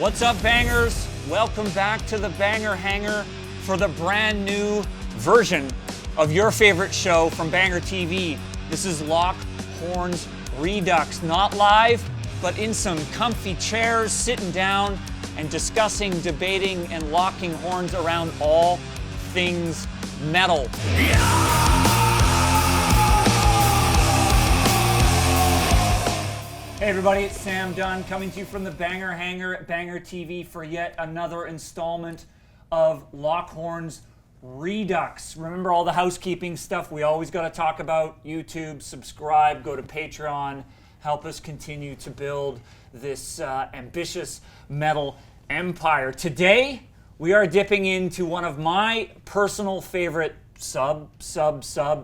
What's up, bangers? Welcome back to the Banger Hangar for the brand new version of your favorite show from BangerTV. This is Lock Horns Redux, not live, but in some comfy chairs, sitting down and discussing, debating, and locking horns around all things metal. Hey everybody, it's Sam Dunn coming to you from the Banger Hangar at BangerTV for yet another installment of Lock Horns Redux. Remember all the housekeeping stuff we always got to talk about? YouTube, subscribe, go to Patreon, help us continue to build this ambitious metal empire. Today, we are dipping into one of my personal favorite sub.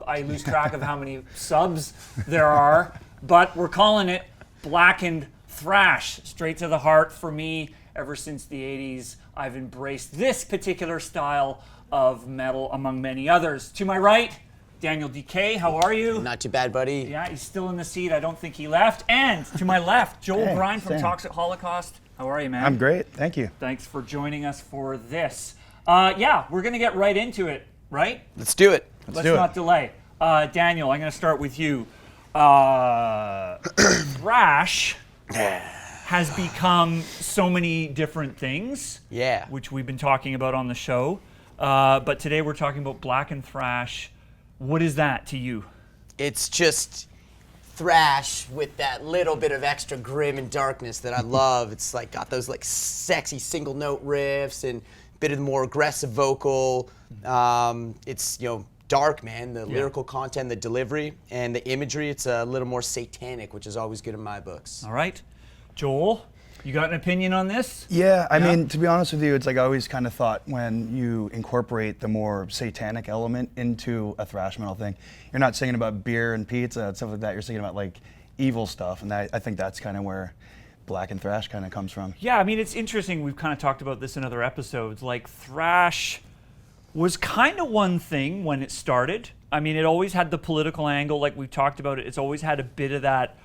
I lose track of how many subs there are, but we're calling it Blackened Thrash. Straight to the heart for me. Ever since the 80s, I've embraced this particular style of metal among many others. To my right, Daniel Dekay, how are you? Not too bad, buddy. Yeah, he's still in the seat. I don't think he left. And to my left, Joel Brine from Sam. Toxic Holocaust. How are you, man? I'm great, thank you. Thanks for joining us for this. Yeah, we're going to get right into it, right? Let's do it. Let's not delay. Daniel, I'm going to start with you. Thrash has become so many different things, which we've been talking about on the show. But today we're talking about Blackened Thrash. What is that to you? It's just thrash with that little bit of extra grim and darkness that I love. It's like got those like sexy single note riffs and a bit of the more aggressive vocal. It's dark, man. The lyrical content, the delivery, and the imagery. It's a little more satanic, which is always good in my books. All right, Joel, you got an opinion on this? Yeah, I mean, to be honest with you, it's like I always kind of thought when you incorporate the more satanic element into a thrash metal thing, you're not singing about beer and pizza and stuff like that. You're singing about like evil stuff, and I think that's kind of where Blackened Thrash kind of comes from. Yeah, I mean, it's interesting. We've kind of talked about this in other episodes. Like, thrash was kind of one thing when it started. I mean, it always had the political angle, like we've talked about it. It's always had a bit of that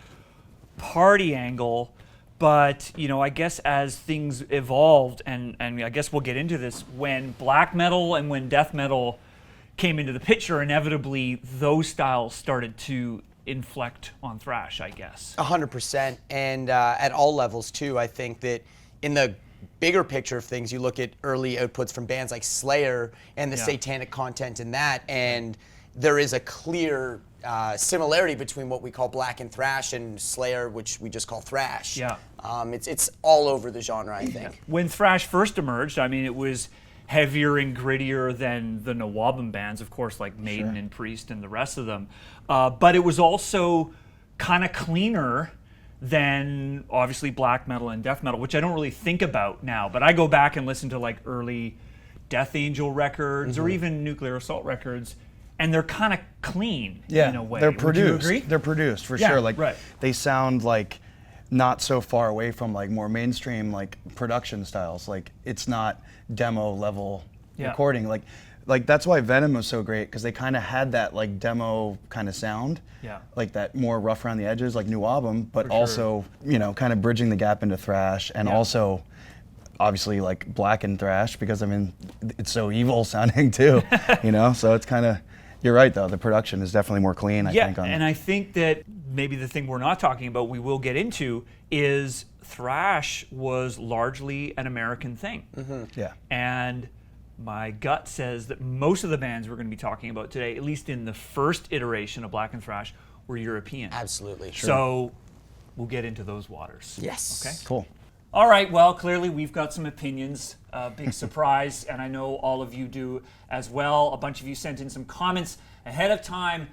party angle. But, I guess as things evolved, and I guess we'll get into this, when black metal and when death metal came into the picture, inevitably those styles started to inflect on thrash, I guess. 100%, and at all levels too. I think that in the bigger picture of things, you look at early outputs from bands like Slayer and the satanic content in that, and there is a clear similarity between what we call Blackened Thrash and Slayer, which we just call thrash. Yeah. It's all over the genre, I think. When thrash first emerged, I mean, it was heavier and grittier than the Nawabum bands, of course, like Maiden and Priest and the rest of them. But it was also kind of cleaner than obviously black metal and death metal, which I don't really think about now. But I go back and listen to like early Death Angel records or even Nuclear Assault records, and they're kind of clean in a way. They're produced. Would you agree? They're produced for sure. Like right. They sound like not so far away from like more mainstream like production styles. Like it's not demo level recording. Like that's why Venom was so great, because they kind of had that like demo kind of sound. Yeah. Like that more rough around the edges, like New Album, but For also kind of bridging the gap into thrash, and also obviously like Blackened Thrash, because I mean it's so evil sounding too. So it's kind of. You're right, though. The production is definitely more clean, I think. And I think that maybe the thing we're not talking about, we will get into, is thrash was largely an American thing. Yeah. And my gut says that most of the bands we're going to be talking about today, at least in the first iteration of Blackened Thrash, were European. Absolutely. Sure. So we'll get into those waters. Yes. Okay. Cool. All right, well, clearly we've got some opinions, big surprise, and I know all of you do as well. A bunch of you sent in some comments ahead of time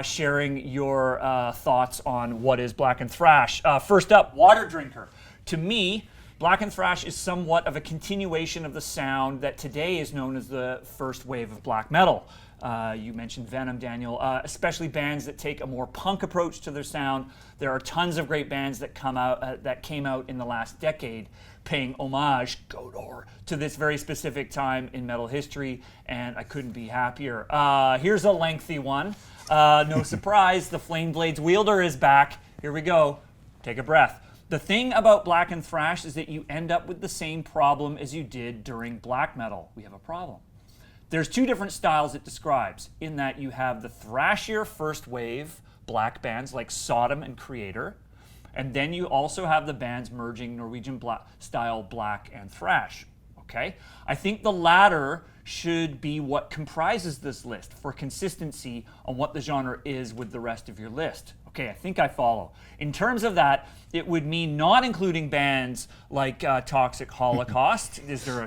sharing your thoughts on what is Blackened Thrash. First up, Water Drinker. To me, Blackened Thrash is somewhat of a continuation of the sound that today is known as the first wave of black metal. You mentioned Venom, Daniel, especially bands that take a more punk approach to their sound. There are tons of great bands that came out in the last decade, paying homage, Godor, to this very specific time in metal history, and I couldn't be happier. Here's a lengthy one. No surprise, the Flame Blades Wielder is back. Here we go. Take a breath. The thing about Blackened Thrash is that you end up with the same problem as you did during black metal. We have a problem. There's two different styles it describes, in that you have the thrashier first wave black bands like Sodom and Creator, and then you also have the bands merging Norwegian style black and thrash. Okay? I think the latter should be what comprises this list for consistency on what the genre is with the rest of your list. Okay, I think I follow. In terms of that, it would mean not including bands like Toxic Holocaust. Is there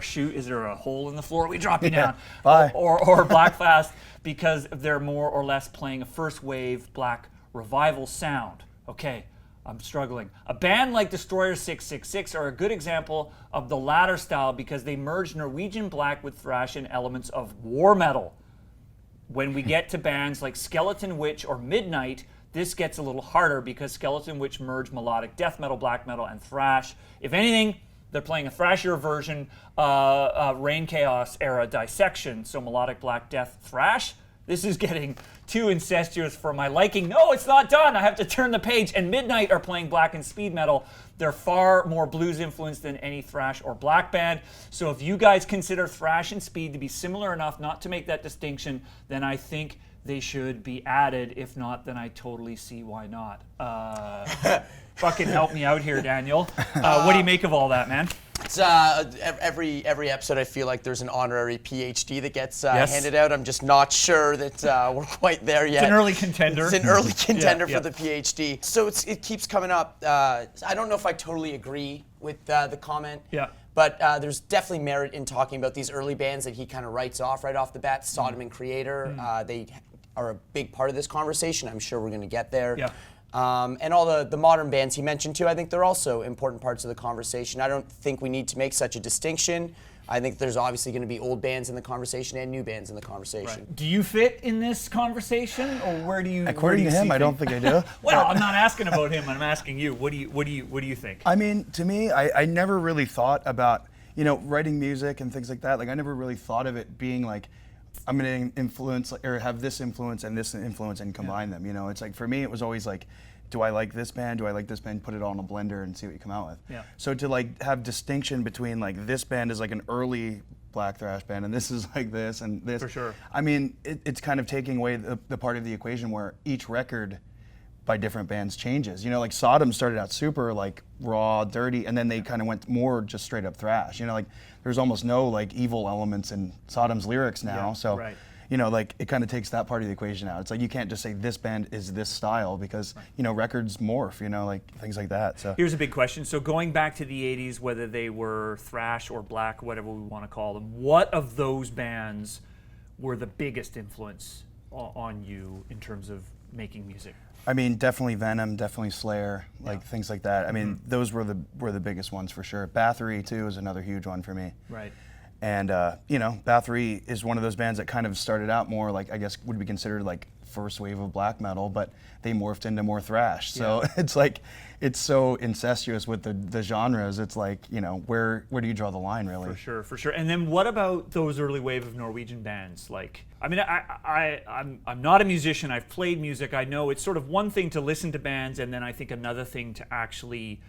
a hole in the floor? We drop you down. Bye. Or Black Fast, because they're more or less playing a first wave black revival sound. Okay, I'm struggling. A band like Destroyer 666 are a good example of the latter style because they merge Norwegian black with thrash and elements of war metal. When we get to bands like Skeleton Witch or Midnight, this gets a little harder because Skeleton Witch merge melodic death metal, black metal, and thrash. If anything, they're playing a thrashier version, Rain Chaos era Dissection, so melodic black death thrash. This is getting too incestuous for my liking. No, it's not done. I have to turn the page. And Midnight are playing black and speed metal. They're far more blues influenced than any thrash or black band. So if you guys consider thrash and speed to be similar enough not to make that distinction, then I think they should be added. If not, then I totally see why not. Fucking help me out here, Daniel. What do you make of all that, man? It's, every episode, I feel like there's an honorary PhD that gets handed out. I'm just not sure that we're quite there yet. It's an early contender. It's an early contender Yeah, for the PhD. So it keeps coming up. I don't know if I totally agree with the comment. Yeah. But there's definitely merit in talking about these early bands that he kind of writes off right off the bat. Sodom and Creator, they are a big part of this conversation. I'm sure we're going to get there. Yeah. And all the modern bands he mentioned too, I think they're also important parts of the conversation. I don't think we need to make such a distinction. I think there's obviously going to be old bands in the conversation and new bands in the conversation. Right. Do you fit in this conversation, or where do you? According to him, I don't think I do. Well, I'm not asking about him. I'm asking you. What do you think? I mean, to me, I never really thought about, writing music and things like that. Like, I never really thought of it being like, I'm going to influence or have this influence and combine them. It's like, for me, it was always like, do I like this band? Do I like this band? Put it all in a blender and see what you come out with. Yeah. So to like have distinction between like this band is like an early black thrash band and this is like this and this. For sure. I mean, it's kind of taking away the part of the equation where each record by different bands changes. Like Sodom started out super like raw, dirty, and then they kind of went more just straight up thrash. Like there's almost no like evil elements in Sodom's lyrics now. Yeah, so right. Like it kind of takes that part of the equation out. It's like you can't just say this band is this style because records morph, like things like that. So Here's a big question. So going back to the 80s, whether they were thrash or black, whatever we want to call them, what of those bands were the biggest influence on you in terms of making music? I mean, definitely Venom, definitely Slayer, like things like that. I mean, those were the biggest ones for sure. Bathory too is another huge one for me. Right. And Bathory is one of those bands that kind of started out more like, I guess would be considered like first wave of black metal, but they morphed into more thrash. So it's like, it's so incestuous with the genres. It's like, where do you draw the line really? For sure. And then what about those early wave of Norwegian bands? Like, I mean, I'm not a musician. I've played music. I know it's sort of one thing to listen to bands, and then I think another thing to actually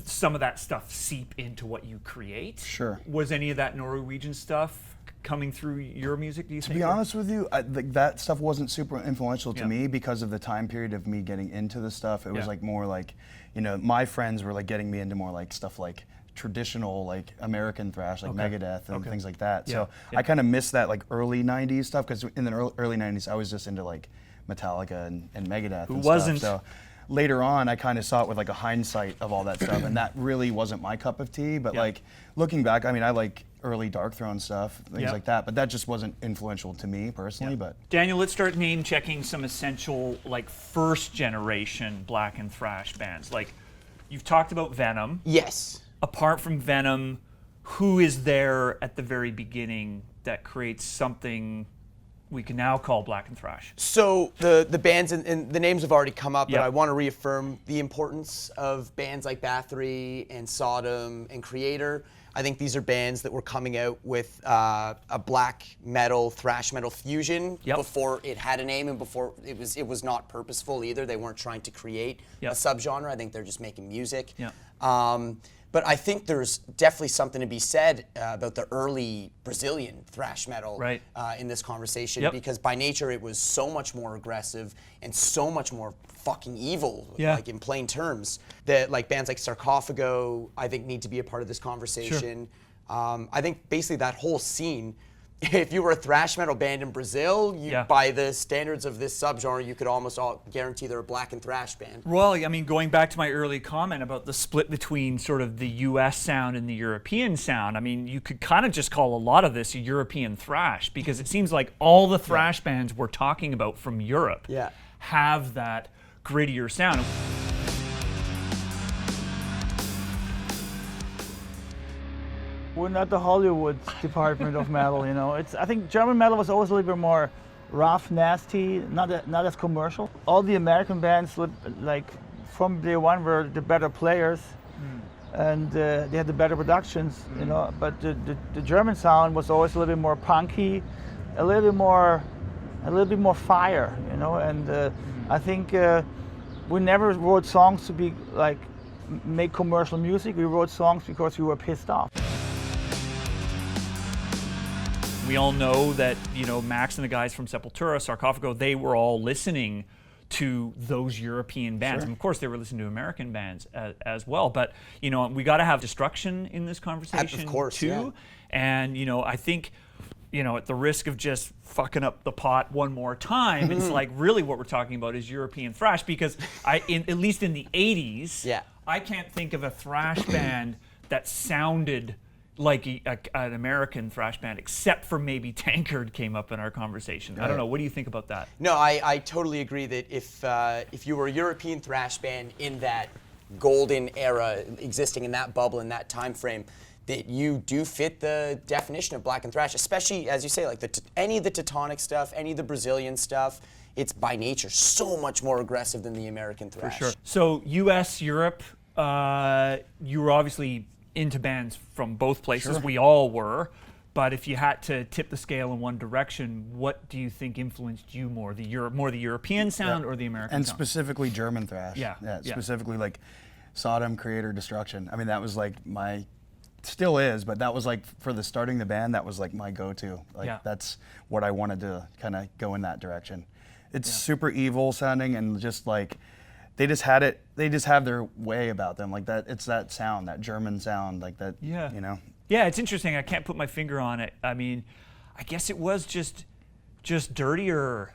some of that stuff seep into what you create. Sure. Was any of that Norwegian stuff coming through your music, do you think? To be honest with you, that stuff wasn't super influential to Yeah. me because of the time period of me getting into the stuff. It was Yeah. like more like, my friends were like getting me into more like stuff like traditional like American thrash, like Megadeth and things like that. So Yeah. I kind of missed that like early 90s stuff because in the early 90s I was just into like Metallica and Megadeth. Who and wasn't? Stuff. So later on, I kind of saw it with like a hindsight of all that stuff, and that really wasn't my cup of tea. But like looking back, I mean, I like early Dark Throne stuff, things Yeah. like that. But that just wasn't influential to me personally. But Daniel, let's start name checking some essential, like, first generation Blackened Thrash bands. Like, you've talked about Venom. Yes. Apart from Venom, who is there at the very beginning that creates something we can now call Blackened Thrash? So the bands and the names have already come up, Yep. but I want to reaffirm the importance of bands like Bathory and Sodom and Creator. I think these are bands that were coming out with a black metal, thrash metal fusion Yep. before it had a name and before it was not purposeful either. They weren't trying to create Yep. a subgenre. I think they're just making music. Yep. But I think there's definitely something to be said about the early Brazilian thrash metal Right. in this conversation Yep. because by nature it was so much more aggressive and so much more fucking evil, Yeah. like in plain terms, that like bands like Sarcophago I think need to be a part of this conversation. I think basically that whole scene, if you were a thrash metal band in Brazil, Yeah. by the standards of this subgenre, you could almost all guarantee they're a Blackened Thrash band. Well, I mean, going back to my early comment about the split between sort of the US sound and the European sound, I mean, you could kind of just call a lot of this a European thrash because it seems like all the thrash bands we're talking about from Europe Yeah. have that grittier sound. We're not the Hollywood department of metal, you know. I think German metal was always a little bit more rough, nasty, not as commercial. All the American bands, like from day one, were the better players, and they had the better productions, you know. But the German sound was always a little bit more punky, a little bit more fire, you know. And I think we never wrote songs to be like make commercial music. We wrote songs because we were pissed off. We all know that, you know, Max and the guys from Sepultura, Sarcophago, they were all listening to those European bands. And of course, they were listening to American bands as well. But, you know, we got to have destruction in this conversation Of course, too. yeah. And, you know, I think, you know, at the risk of just fucking up the pot one more time, it's like really what we're talking about is European thrash because at least in the 80s, Yeah. I can't think of a thrash band that sounded like an American thrash band, except for maybe Tankard came up in our conversation. I don't know. What do you think about that? No, I totally agree that if you were a European thrash band in that golden era, existing in that bubble in that time frame, that you do fit the definition of Blackened Thrash, especially as you say, like any of the Teutonic stuff, any of the Brazilian stuff. It's by nature so much more aggressive than the American thrash. For sure. So U.S., Europe, you were obviously into bands from both places. Sure. We all were. But if you had to tip the scale in one direction, what do you think influenced you more? The European sound or the American And sound? specifically German thrash. Yeah. Specifically like Sodom, Creator, Destruction. I mean, that was like still is, but that was like for the starting the band, that was like my go-to. Like that's what I wanted to kind of go in that direction. It's super evil sounding and just like they just have their way about them. Like that, it's that sound, that German sound, like that, you know? Yeah, it's interesting. I can't put my finger on it. I mean, I guess it was just dirtier or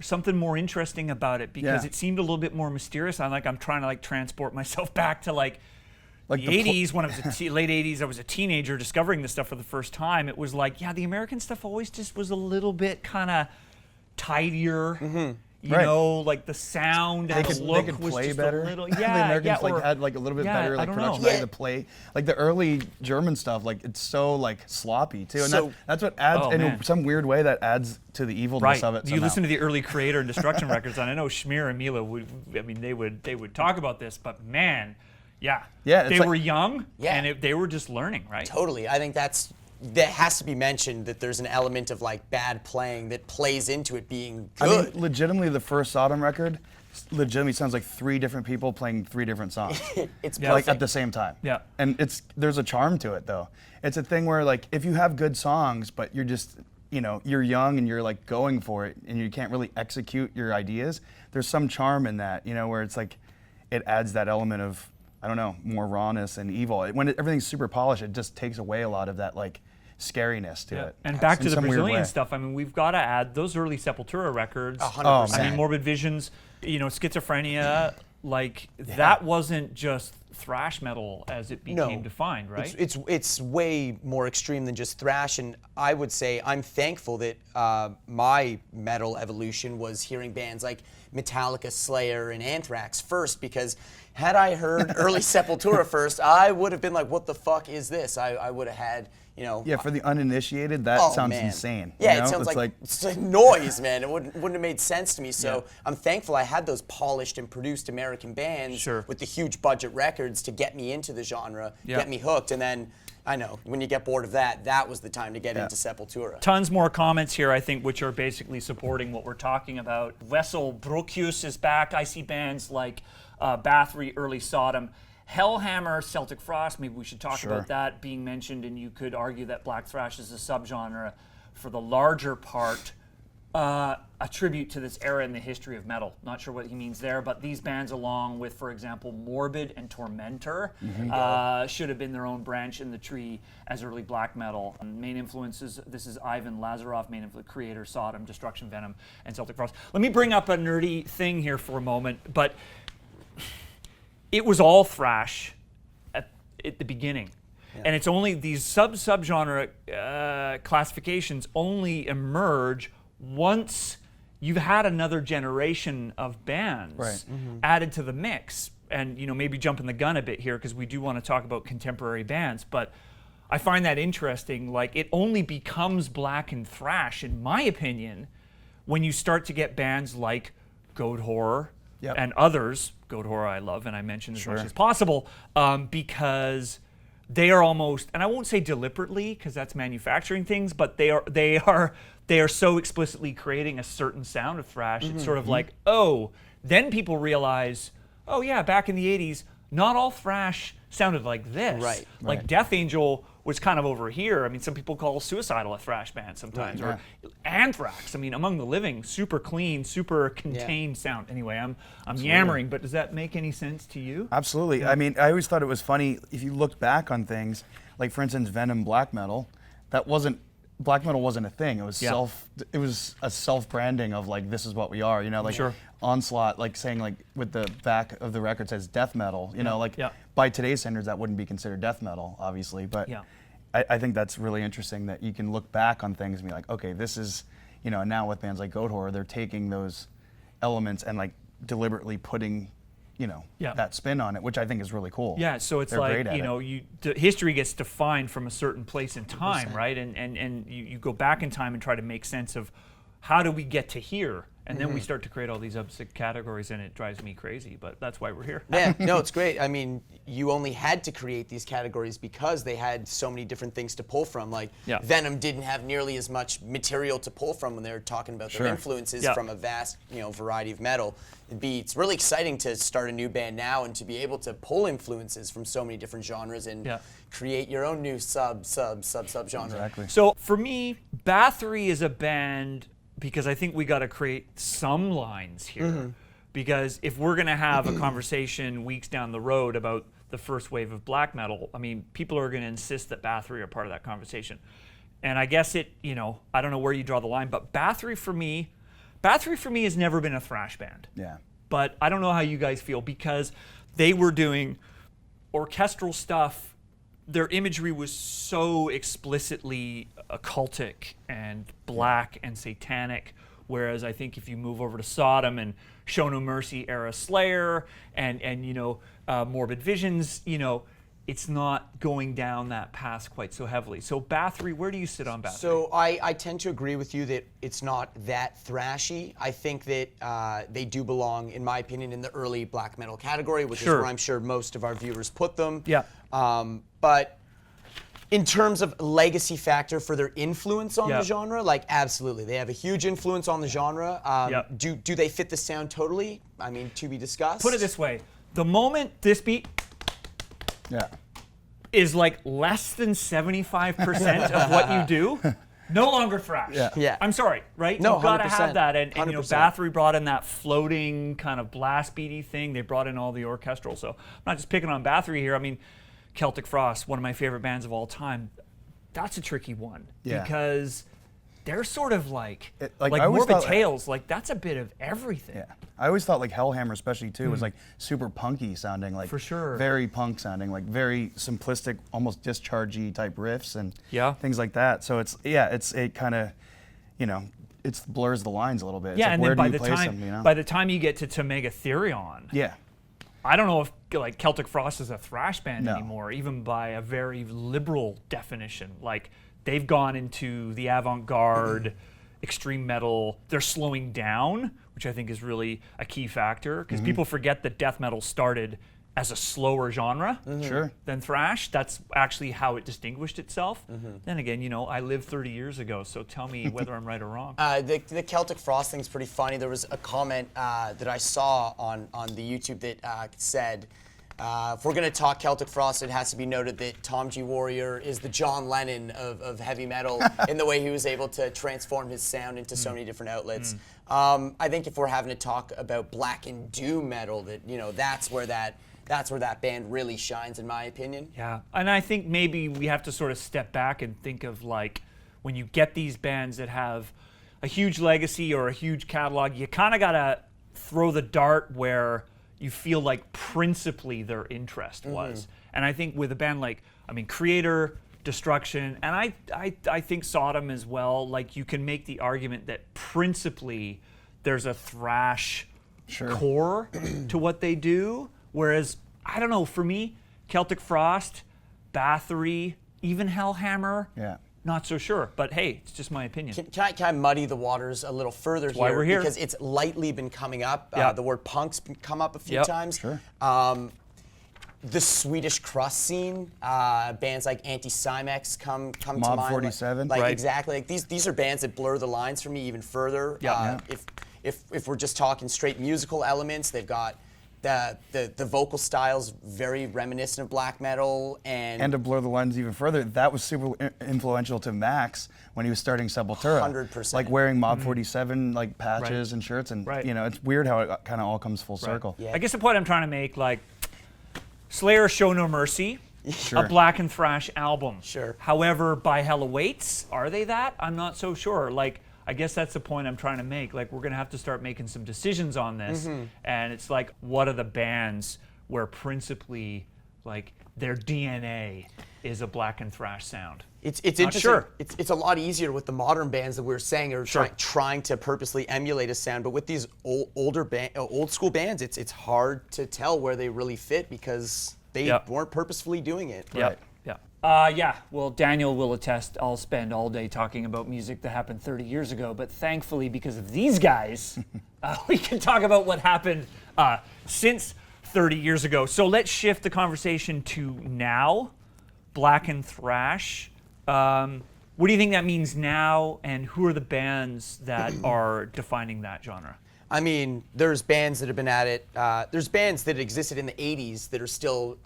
something more interesting about it because it seemed a little bit more mysterious. I'm trying to like transport myself back to like the 80s when I was late 80s. I was a teenager discovering this stuff for the first time. It was like, the American stuff always just was a little bit kind of tidier. You know, like the sound and the look they could was play just better. a little, the Americans like had like a little bit better like production value to play. Like the early German stuff, like it's so like sloppy too, and So- that's what adds in some weird way that adds to the evilness of it. You somehow. listen to the early Creator and Destruction records, and I know Schmier and Mila would. I mean, they would talk about this, but man, they were young, and they were just learning, right? Totally. I think that has to be mentioned that there's an element of like bad playing that plays into it being good. I mean, legitimately, the first Sodom record legitimately sounds like 3 different people playing 3 different songs. It's like at the same time. Yeah. And there's a charm to it though. It's a thing where like if you have good songs, but you're just you're young and you're like going for it and you can't really execute your ideas, there's some charm in that, where it's like it adds that element of, I don't know, more rawness and evil. When everything's super polished, it just takes away a lot of that like scariness to it. And back in to the some weird Brazilian way. stuff, I mean, we've got to add those early Sepultura records. 100%. I mean, Morbid Visions, Schizophrenia, like that wasn't just thrash metal as it became defined, right? It's way more extreme than just thrash, and I would say I'm thankful that my metal evolution was hearing bands like Metallica, Slayer, and Anthrax first, because had I heard early Sepultura first, I would have been like, what the fuck is this? I would have had, you know... Yeah, for the uninitiated, that sounds man. insane. Yeah, you know? it sounds like it's like noise, man. It wouldn't have made sense to me. So I'm thankful I had those polished and produced American bands with the huge budget records to get me into the genre, get me hooked, and then I know when you get bored of that, that was the time to get into Sepultura. Tons more comments here, I think, which are basically supporting what we're talking about. Wessel Brokius is back. I see bands like Bathory, Early Sodom, Hellhammer, Celtic Frost. Maybe we should talk about that being mentioned, and you could argue that black thrash is a subgenre for the larger part. A tribute to this era in the history of metal. Not sure what he means there, but these bands, along with, for example, Morbid and Tormentor, should have been their own branch in the tree as early black metal. Main influences, this is Ivan Lazaroff, main influence, Creator, Sodom, Destruction, Venom, and Celtic Frost. Let me bring up a nerdy thing here for a moment, but it was all thrash at the beginning. And it's only these subgenre classifications only emerge once you've had another generation of bands added to the mix. And you know, maybe jumping the gun a bit here because we do want to talk about contemporary bands, but I find that interesting. Like, it only becomes Blackened Thrash, in my opinion, when you start to get bands like Goat Horror and others. Goat Horror I love, and I mention as much as possible, because they are almost, and I won't say deliberately because that's manufacturing things, but they are so explicitly creating a certain sound of thrash. It's sort of like, oh, then people realize, oh yeah, back in the 80s, not all thrash sounded like this. Like Death Angel was kind of over here. I mean, some people call Suicidal a thrash band sometimes, or Anthrax. I mean, Among the Living, super clean, super contained sound. Anyway, I'm yammering, but does that make any sense to you? Absolutely. I mean, I always thought it was funny if you looked back on things, like for instance, Venom black metal. Black metal wasn't a thing. It was it was a self-branding of like, this is what we are. You know, like Onslaught, like saying like with the back of the record says death metal. You know, like by today's standards that wouldn't be considered death metal, obviously. But I think that's really interesting that you can look back on things and be like, okay, this is, you know, now with bands like Goat Horror, they're taking those elements and like deliberately putting, you know, that spin on it, which I think is really cool. Yeah, so it's like, you know, history gets defined from a certain place in time, 100%. Right? And you go back in time and try to make sense of how do we get to here? And then we start to create all these categories, and it drives me crazy, but that's why we're here. Yeah, no, it's great. I mean, you only had to create these categories because they had so many different things to pull from. Like, Venom didn't have nearly as much material to pull from when they were talking about their influences from a vast, you know, variety of metal. It's really exciting to start a new band now and to be able to pull influences from so many different genres and create your own new sub genre. Exactly. So for me, Bathory is a band because I think we got to create some lines here. Because if we're going to have a conversation weeks down the road about the first wave of black metal, I mean, people are going to insist that Bathory are part of that conversation. And I guess you know, I don't know where you draw the line, but Bathory for me has never been a thrash band. Yeah. But I don't know how you guys feel, because they were doing orchestral stuff. Their imagery was so explicitly occultic and black and satanic, whereas I think if you move over to Sodom and Show No Mercy era Slayer and you know, Morbid Visions, you know, it's not going down that path quite so heavily. So Bathory, where do you sit on Bathory? So I tend to agree with you that it's not that thrashy. I think that they do belong, in my opinion, in the early black metal category, which is where I'm sure most of our viewers put them. Yeah. But in terms of legacy factor for their influence on the genre, like absolutely, they have a huge influence on the genre. Do they fit the sound totally? I mean, to be discussed. Put it this way: the moment this beat is like less than 75% of what you do, no longer thrash. I'm sorry, right? No, you've got to have that. And you know, 100%. Bathory brought in that floating kind of blast beaty thing. They brought in all the orchestral. So I'm not just picking on Bathory here. I mean, Celtic Frost, one of my favorite bands of all time. That's a tricky one because they're sort of like like, I always Morbid thought- Tales, like that's a bit of everything. Yeah, I always thought like Hellhammer, especially too, was like super punky sounding, like For sure. very punk sounding, like very simplistic, almost dischargey type riffs and Yeah. things like that. So it kind of, you know, it blurs the lines a little bit. It's Yeah, like, and where then by do the you place time them, you know? by the time you get to Megatherion, yeah, I don't know if like Celtic Frost is a thrash band No. anymore, even by a very liberal definition. Like they've gone into the avant-garde, extreme metal. They're slowing down, which I think is really a key factor because people forget that death metal started as a slower genre sure. than thrash. That's actually how it distinguished itself. Then again, you know, I lived 30 years ago, so tell me whether I'm right or wrong. The Celtic Frost thing's pretty funny. There was a comment that I saw on the YouTube that said, if we're going to talk Celtic Frost, it has to be noted that Tom G. Warrior is the John Lennon of heavy metal in the way he was able to transform his sound into so many different outlets. I think if we're having to talk about black and doom metal, that you know that's where that band really shines, in my opinion. Yeah, and I think maybe we have to sort of step back and think of like when you get these bands that have a huge legacy or a huge catalog, you kind of got to throw the dart where you feel like principally their interest was. And I think with a band like, I mean, Creator, Destruction, and I think Sodom as well, like you can make the argument that principally there's a thrash core to what they do. Whereas, I don't know, for me, Celtic Frost, Bathory, even Hellhammer, not so sure. But hey, it's just my opinion. Can I muddy the waters a little further why we're here. Because it's lightly been coming up. Yeah. The word punk's been come up a few Yep. times. Sure. The Swedish crust scene, bands like Anti-Cymex come to Mob mind. 47. Like Right. exactly. Like these are bands that blur the lines for me even further. Yeah. If we're just talking straight musical elements, they've got the vocal styles very reminiscent of black metal And to blur the lines even further, that was super influential to Max when he was starting Sepultura. 100%. Like wearing Mob 47 like patches and shirts, and Right. you know, it's weird how it kind of all comes full circle. Yeah. I guess the point I'm trying to make, like, Slayer Show No Mercy, Sure. a Blackened Thrash album. Sure. However, By Hell Awaits, are they that? I'm not so sure. Like, I guess that's the point I'm trying to make. Like, we're going to have to start making some decisions on this. And it's like, what are the bands where principally, like, their DNA is a Blackened Thrash sound? It's Not interesting. sure. It's a lot easier with the modern bands that we're saying are trying to purposely emulate a sound, but with these old school bands, it's hard to tell where they really fit because they weren't purposefully doing it. Yeah. Yeah, well, Daniel will attest I'll spend all day talking about music that happened 30 years ago, but thankfully, because of these guys, we can talk about what happened since 30 years ago. So let's shift the conversation to now, Blackened Thrash. What do you think that means now, and who are the bands that are defining that genre? I mean, there's bands that have been at it. There's bands that existed in the 80s that are still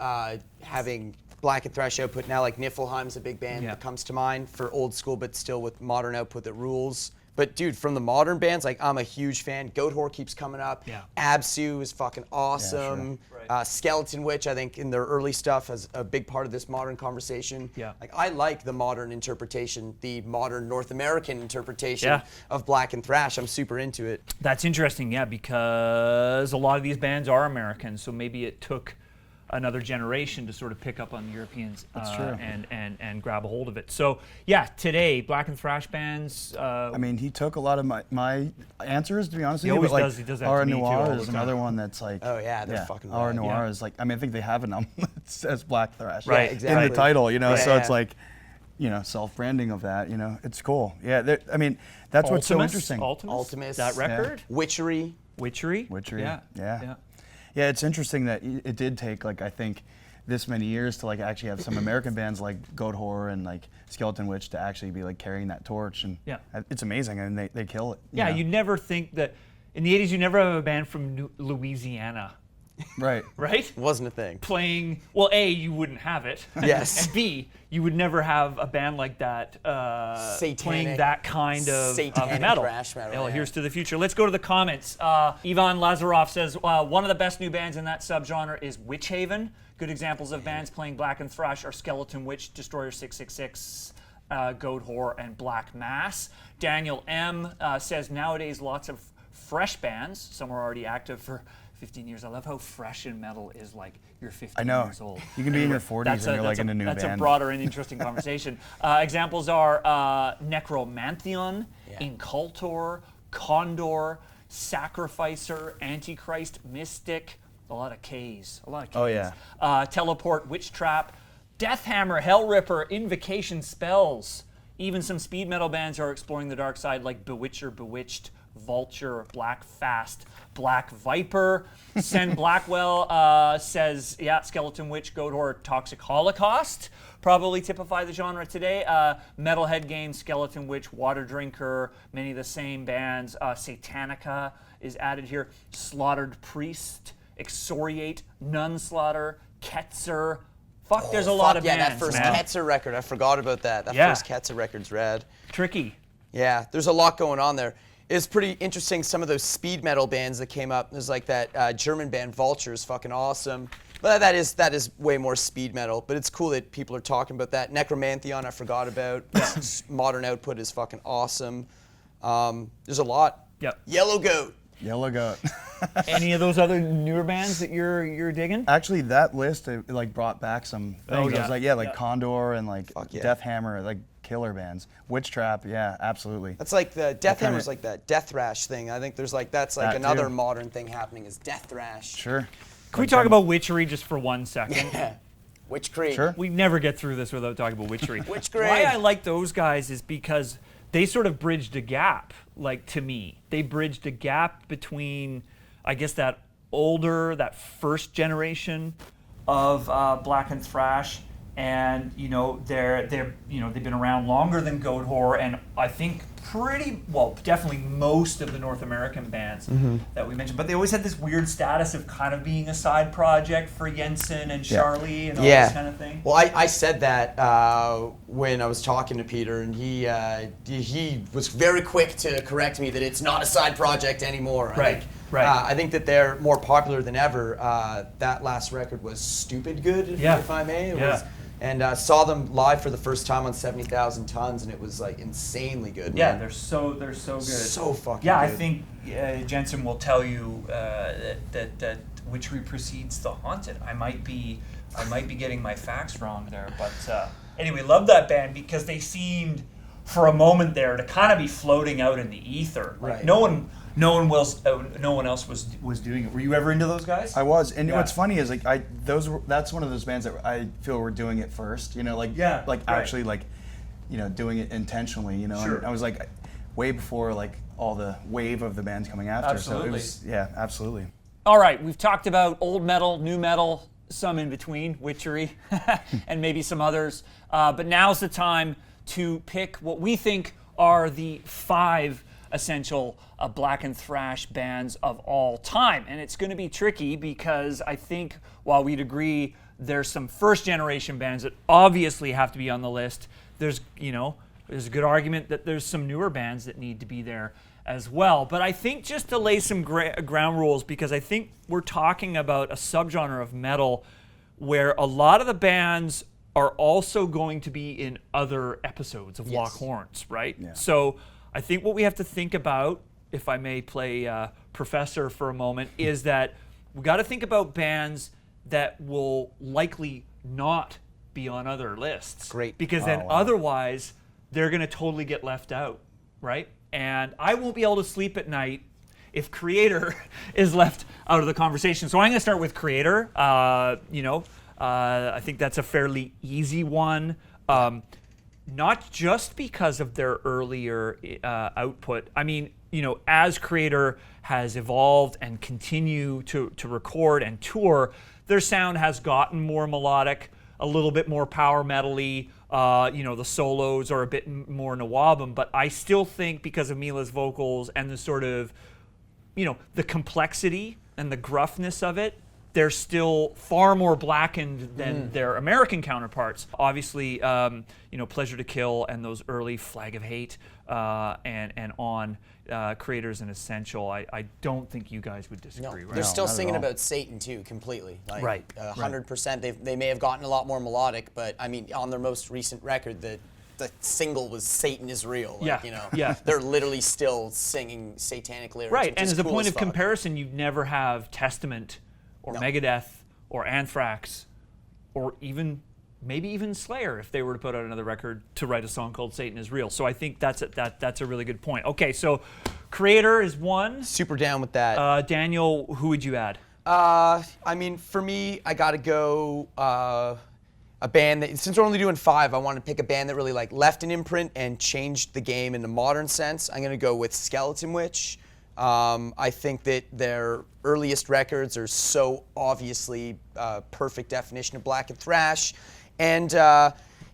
having Blackened Thrash output now, like Niflheim's a big band that comes to mind for old school, but still with modern output that rules. But dude, from the modern bands, like I'm a huge fan. Goathor keeps coming up. Yeah. Absu is fucking awesome. Skeleton Witch, I think, in their early stuff, is a big part of this modern conversation. Yeah. Like I like the modern interpretation, the modern North American interpretation of Blackened Thrash. I'm super into it. That's interesting, yeah, because a lot of these bands are American, so maybe it took another generation to sort of pick up on the Europeans and grab a hold of it. So yeah, today Blackened Thrash bands. I mean, he took a lot of my answers, to be honest with He you. always but like, does. He does that to Aura me, too, all Noir the is time. another one that's like. Oh, yeah, they're fucking Aura rad. Noir Yeah. is like. I mean, I think they have an album that says Black Thrash. Right, In exactly. the title, you know. Right. So Yeah. it's like, you know, self-branding of that. You know, it's cool. Yeah. I mean, that's what's so interesting. Ultimus. That record. Witchery. Witchery. Yeah. Yeah, it's interesting that it did take, like, I think this many years to like actually have some American bands like Goathor and like Skeleton Witch to actually be like carrying that torch, and it's amazing, and they kill it. Yeah, you know? you'd never think that in the 80s you never have a band from Louisiana, Right. right? Wasn't a thing. Playing, well, A, you wouldn't have it. Yes. And B, you would never have a band like that playing that kind of satanic metal. thrash metal, Well, yeah. here's to the future. Let's go to the comments. Ivan Lazarov says, one of the best new bands in that subgenre is Witch Haven. Good examples of bands playing Blackened Thrash are Skeleton Witch, Destroyer 666, Goat Whore, and Black Mass. Daniel M. Says nowadays lots of fresh bands. Some are already active for 15 years. I love how fresh in metal is like you're 15 years old. You can be in your 40s and you're like in a new band. That's a broader and interesting conversation. Examples are Necromantheon, Incultor, Condor, Sacrificer, Antichrist, Mystic, a lot of Ks. Oh, yeah. Teleport, Witch Trap, Deathhammer, Hellripper, Invocation Spells. Even some speed metal bands are exploring the dark side like Bewitcher, Bewitched, Vulture, Black Fast, Black Viper. Sen Blackwell says, yeah, Skeleton Witch, Goat Whore, Toxic Holocaust probably typify the genre today. Metalhead Game, Skeleton Witch, Water Drinker, many of the same bands. Satanica is added here. Slaughtered Priest, Excoriate, Nunslaughter, Ketzer. Fuck, there's a lot of bands. Yeah, that first Ketzer record, I forgot about that. That first Ketzer record's rad. Tricky. Yeah, there's a lot going on there. It's pretty interesting, some of those speed metal bands that came up. There's like that German band Vulture is fucking awesome. But that is way more speed metal. But it's cool that people are talking about that. Necromantheon I forgot about. Modern Output is fucking awesome. There's a lot. Yep. Yellow Goat. Yellow Goat. Any of those other newer bands that you're digging? Actually, that list it like brought back some things. I was like, Condor and like Deathhammer, like killer bands. Witch Trap, yeah, absolutely. That's like the Deathhammer's like that Death Thrash thing. I think there's like that's like another modern thing happening is Death Thrash. Sure. Can we talk about witchery just for 1 second? Yeah. Witch Creek. Sure. We never get through this without talking about witchery. Witch Creek. Why I like those guys is because they sort of bridged a gap, like to me. They bridged a gap between, I guess, that first generation of Blackened Thrash, and they've been around longer than Goat Whore, and I think definitely most of the North American bands that we mentioned. But they always had this weird status of kind of being a side project for Jensen and Charlie and all this kind of thing. Well, I said that when I was talking to Peter, and he was very quick to correct me that it's not a side project anymore. Right. I think that they're more popular than ever. That last record was stupid good, if I may. It was, and saw them live for the first time on 70,000 Tons, and it was like insanely good. Yeah, man. they're so good. So fucking good. I think Jensen will tell you that witchery precedes the haunted. I might be getting my facts wrong there, but anyway, love that band because they seemed for a moment there to kind of be floating out in the ether. Like no one else was doing it. Were you ever into those guys? I was, and what's funny is like that's one of those bands that I feel were doing it first. Actually doing it intentionally. Sure. And I was like way before like all the wave of the bands coming after. Absolutely. So absolutely. All right, we've talked about old metal, new metal, some in between, witchery, and maybe some others. But now's the time to pick what we think are the 5 essential Blackened Thrash bands of all time. And it's going to be tricky because I think while we'd agree there's some first generation bands that obviously have to be on the list, there's a good argument that there's some newer bands that need to be there as well. But I think just to lay some ground rules, because I think we're talking about a subgenre of metal where a lot of the bands are also going to be in other episodes of Lock Horns, right? Yeah. So I think what we have to think about, if I may play professor for a moment, is that we got to think about bands that will likely not be on other lists. Great. Because then otherwise they're going to totally get left out, right? And I won't be able to sleep at night if Creator is left out of the conversation. So I'm going to start with Creator. I think that's a fairly easy one. Not just because of their earlier output. I mean, as Creator has evolved and continue to record and tour, their sound has gotten more melodic, a little bit more power metal-y. The solos are a bit more Nawabum, but I still think because of Mila's vocals and the sort of, the complexity and the gruffness of it, they're still far more blackened than their American counterparts. Obviously, Pleasure to Kill and those early Flag of Hate and on Creator's an essential. I don't think you guys would disagree, right? They're still singing about Satan too, completely. Like, 100%. They may have gotten a lot more melodic, but I mean, on their most recent record, the single was "Satan is Real." Like, Yeah, you know, yeah. they're literally still singing satanic lyrics. Right, which and is as a cool point as of fuck. comparison, you'd never have Testament or No. Megadeth or Anthrax or maybe even Slayer if they were to put out another record to write a song called Satan is Real. So I think that's a really good point. Okay, so Creator is one. Super down with that. Daniel, who would you add? I mean, for me, I gotta go a band that, since we're only doing 5, I want to pick a band that really like left an imprint and changed the game in the modern sense. I'm gonna go with Skeleton Witch. I think that their earliest records are so obviously perfect definition of Blackened Thrash, and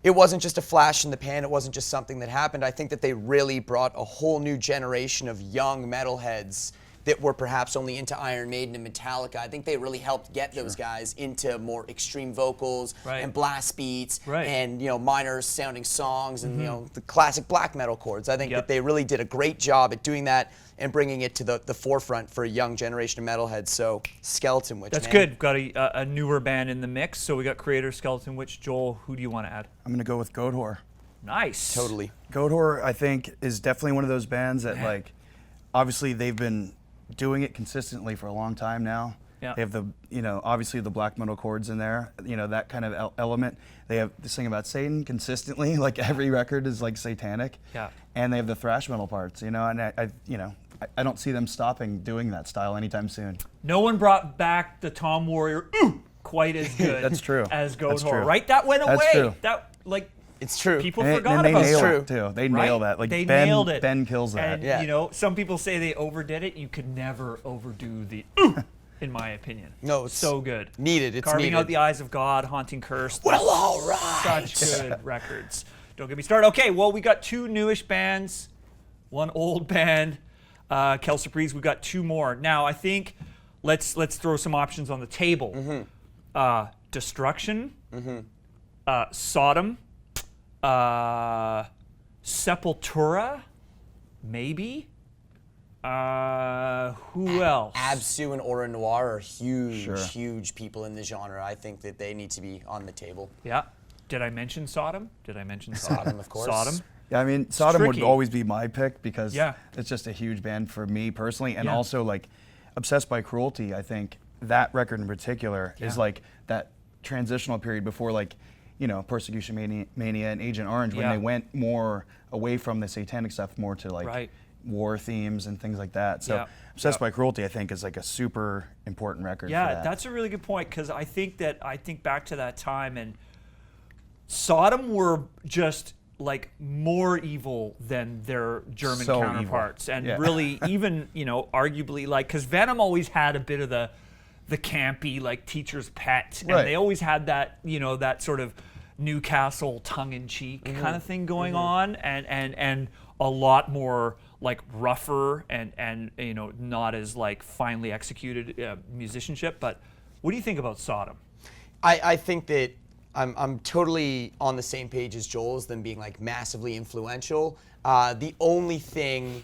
it wasn't just a flash in the pan. It wasn't just something that happened. I think that they really brought a whole new generation of young metalheads that were perhaps only into Iron Maiden and Metallica. I think they really helped get those guys into more extreme vocals and blast beats and, you know, minor sounding songs and, you know, the classic black metal chords. I think that they really did a great job at doing that and bringing it to the forefront for a young generation of metalheads. So Skeleton Witch, That's man. good. Got a newer band in the mix. So we got Creator, Skeleton Witch. Joel, who do you want to add? I'm gonna go with Goatwhore. Nice. Totally. Goatwhore, I think, is definitely one of those bands that, like, obviously they've been doing it consistently for a long time now. Yeah. They have the, you know, obviously the black metal chords in there, you know, that kind of element. They sing about Satan consistently, like every record is like satanic. Yeah. And they have the thrash metal parts, you know, and I don't see them stopping doing that style anytime soon. No one brought back the Tom Warrior quite as good That's true. as That's Goatwhore, true. right? That went That's away. true. That, like, It's true. people And forgot they about nail that. it too. They Right? nail that. Like they Ben, nailed it. Ben kills that. And, Yeah. you know, some people say they overdid it. You could never overdo the in my opinion. No, it's so good. needed. It's Carving needed. Out the Eyes of God, Haunting Curse. Well, all right. Such good records. Don't get me started. Okay, well, we got 2 newish bands, 1 old band. Kel Surprise, we got 2 more. Now, I think let's throw some options on the table. Destruction, Sodom, Sepultura, maybe. Who else? Absu and Aura Noir are huge people in the genre. I think that they need to be on the table. Yeah. Did I mention Sodom? Sodom, of course. Sodom. Yeah, I mean, Sodom would tricky. always be my pick because Yeah. it's just a huge band for me personally, and Yeah. also like Obsessed by Cruelty. I think that record in particular is Yeah. like that transitional period before, like, you know, Persecution Mania and Agent Orange, when Yeah. they went more away from the satanic stuff, more to like Right. war themes and things like that. So Yeah. Obsessed Yeah. by Cruelty, I think, is like a super important record. Yeah, for that. that's a really good point because I think back to that time and Sodom were just like more evil than their German So counterparts, evil. and Yeah. really even, you know, arguably, like, because Venom always had a bit of the campy, like, teacher's pet, and Right. they always had that, you know, that sort of Newcastle tongue-in-cheek kind of thing going on, and a lot more like rougher and you know, not as like finely executed musicianship. But what do you think about Sodom? I think that I'm totally on the same page as Joel as them being like massively influential. The only thing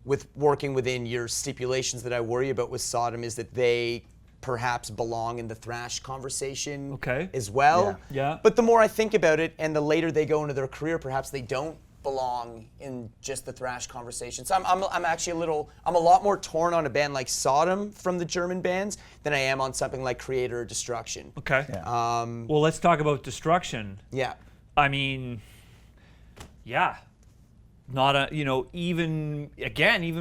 with working within your stipulations that I worry about with Sodom is that they perhaps belong in the thrash conversation as well. Yeah. But the more I think about it and the later they go into their career, perhaps they don't belong in just the thrash conversation. So I'm actually I'm a lot more torn on a band like Sodom from the German bands than I am on something like Creator or Destruction. Okay. Yeah. Well, let's talk about Destruction. Yeah. I mean, yeah. Not a, you know, even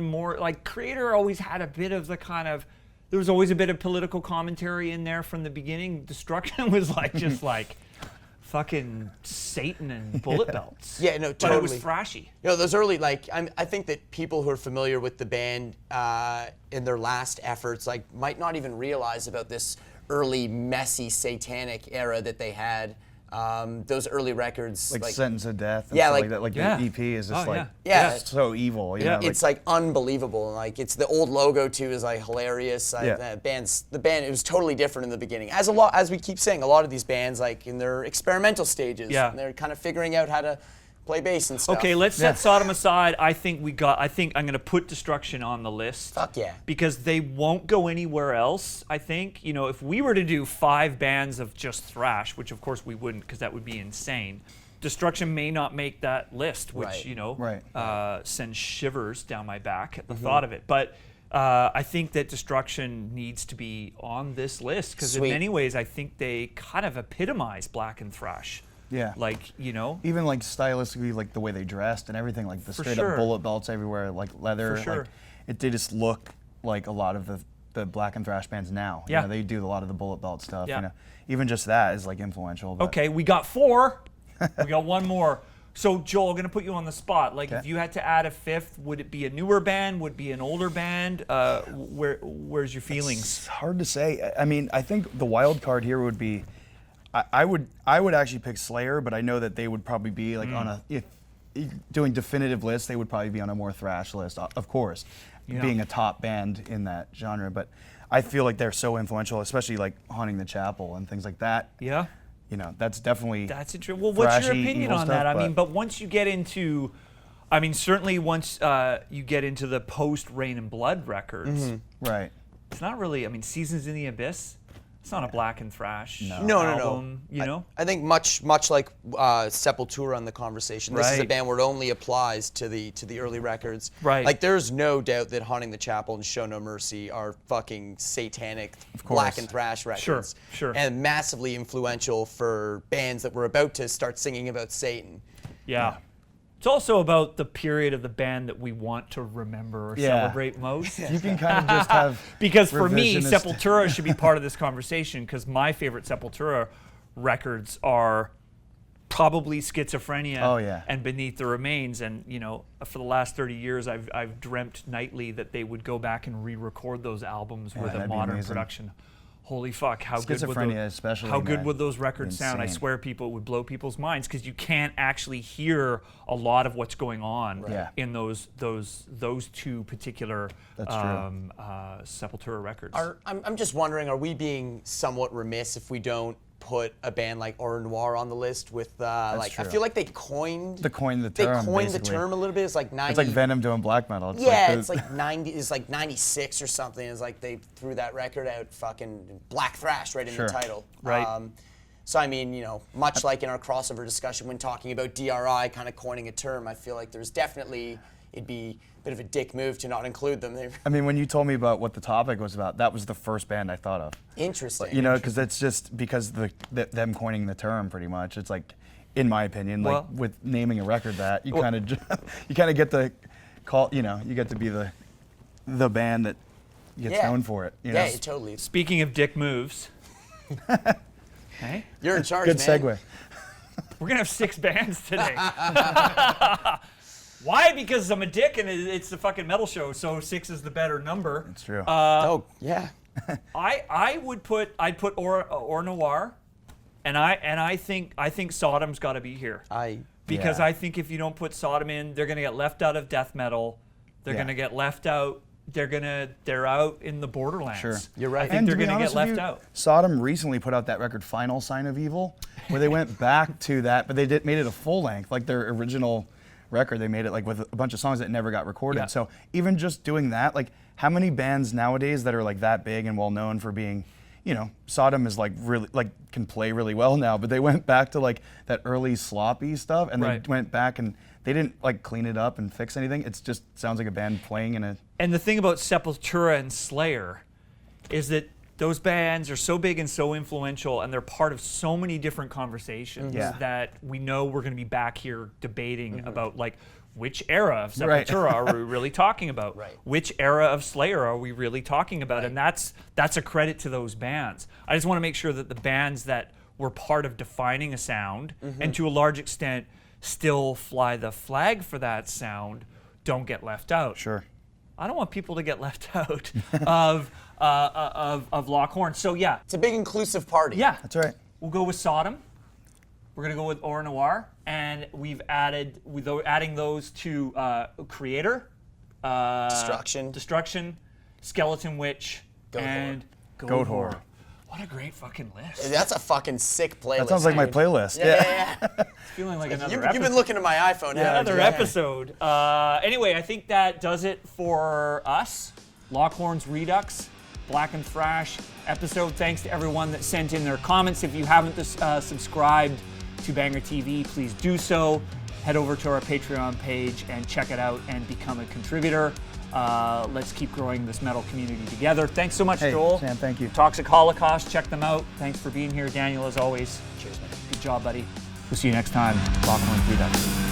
more, like, Creator always had a bit of the kind of, there was always a bit of political commentary in there from the beginning. Destruction was like, just like, fucking Satan and bullet belts. Yeah, no, But totally. it was thrashy. You know, those early, like, I think that people who are familiar with the band in their last efforts, like, might not even realize about this early, messy, satanic era that they had. Those early records, like Sentence of Death and yeah, stuff like- like that. Like Yeah. the EP is just Oh, like yeah. so evil. You Yeah. know, it's like unbelievable. Like, it's the old logo too is like hilarious. Yeah. The band, it was totally different in the beginning. As we keep saying, a lot of these bands, like, in their experimental stages, Yeah. and they're kind of figuring out how to play bass and stuff. Okay, let's set Sodom aside. I think I'm going to put Destruction on the list. Fuck yeah. Because they won't go anywhere else, I think. You know, if we were to do 5 bands of just thrash, which of course we wouldn't because that would be insane, Destruction may not make that list, which Right. you know Right. sends shivers down my back at the thought of it. But I think that Destruction needs to be on this list because in Sweet. many ways I think they kind of epitomize Blackened Thrash. Yeah. Like, you know, Even like stylistically, like the way they dressed and everything, like the For straight sure. up bullet belts everywhere, like leather. For sure. Like, they just look like a lot of the Blackened Thrash bands now. Yeah. You know, they do a lot of the bullet belt stuff. Yeah. You know, even just that is like influential. But okay, we got 4. We got one more. So Joel, I'm gonna put you on the spot. Like, if Okay. you had to add a 5th, would it be a newer band? Would it be an older band? Where's your feelings? It's hard to say. I mean, I think the wild card here would be, I would actually pick Slayer, but I know that they would probably be like on a, if doing definitive lists, they would probably be on a more thrash list, of course, Yeah. being a top band in that genre. But I feel like they're so influential, especially like Haunting the Chapel and things like that. Yeah. You know, that's definitely. That's interesting. Well, what's your thrashy, opinion evil on stuff, that? I mean, but once you get into, I mean, certainly once you get into the post Rain and Blood records, Right. it's not really. I mean, Seasons in the Abyss. It's not a Blackened Thrash No. album. You know. I think much like Sepultura in the conversation. This is a Right. band where it only applies to the early records. Right. Like there's no doubt that Haunting the Chapel and Show No Mercy are fucking satanic black and thrash records. Sure. And massively influential for bands that were about to start singing about Satan. Yeah. It's also about the period of the band that we want to remember or Yeah. celebrate most. You can kind of just have. Because for me, revisionist- Sepultura should be part of this conversation because my favorite Sepultura records are probably Schizophrenia Oh, yeah. and Beneath the Remains. And, you know, for the last 30 years, I've dreamt nightly that they would go back and re-record those albums with a that'd be modern amazing. production. Holy fuck, how good would Schizophrenia those, especially how in good that would those records sound? I insane. swear people it would blow people's minds because you can't actually hear a lot of what's going on Yeah. in those two particular That's true. Sepultura records. I'm just wondering, are we being somewhat remiss if we don't put a band like Au Noir on the list with like I true. feel like they coined The term, they coined the basically. term a little bit. It's like 90. It's like Venom doing black metal. It's Yeah, like it's like 90. It's like 96 or something. It's like they threw that record out, fucking Black Thrash, right in Sure. the title. Right. So I mean, you know, much like in our crossover discussion when talking about DRI, kind of coining a term, I feel like there's definitely it'd be a bit of a dick move to not include them. They're I mean, when you told me about what the topic was about, that was the first band I thought of. interesting. You know, because it's just because them coining the term, pretty much. It's like, in my opinion, like Well- with naming a record that you kind of you kind of get to call. You know, you get to be the band that gets Yeah. known for it. You yeah, know? totally. Speaking of dick moves, hey, You're in charge, Good man. segue. we're gonna have 6 bands today. Why? Because I'm a dick and it's a fucking metal show, so 6 is the better number. It's true. Oh yeah. I'd put Au Noir, and I think Sodom's got to be here. Because Yeah. I think if you don't put Sodom in, they're gonna get left out of death metal. They're Yeah. gonna get left out. They're out in the borderlands. Sure. You're right. I think And they're to be gonna get honest with left you, out. Sodom recently put out that record Final Sign of Evil, where they went back to that, but they made it a full length, like their original record. They made it like with a bunch of songs that never got recorded. Yeah. So even just doing that, like how many bands nowadays that are like that big and well known for being, you know, Sodom is like really like can play really well now, but they went back to like that early sloppy stuff and Right. they went back and they didn't like clean it up and fix anything. It's just sounds like a band playing in a. And the thing about Sepultura and Slayer is that those bands are so big and so influential, and they're part of so many different conversations Yeah. that we know we're going to be back here debating about like which era of Right. Sepultura are we really talking about? Right. Which era of Slayer are we really talking about? And that's a credit to those bands. I just want to make sure that the bands that were part of defining a sound and to a large extent still fly the flag for that sound don't get left out. Sure. I don't want people to get left out of Lock Horns. So yeah, It's a big inclusive party. yeah, That's right. we'll go with Sodom. We're gonna go with Au Noir, and we're adding those to Creator, Destruction. Skeleton Witch, Goat and Goat Whore. What a great fucking list! That's a fucking sick playlist. That sounds like my dude. playlist. Yeah. It's feeling like another You've episode. been looking at my iPhone. haven't Another you? episode. Anyway, I think that does it for us. Lock Horns Redux, Blackened Thrash episode. Thanks to everyone that sent in their comments. If you haven't subscribed to Banger TV, please do so. Head over to our Patreon page and check it out and become a contributor. Let's keep growing this metal community together. Thanks so much, Hey, Joel. Sam, thank you. Toxic Holocaust, check them out. Thanks for being here, Daniel, as always. Cheers, man. Good job, buddy. We'll see you next time. Lock Horns Redux.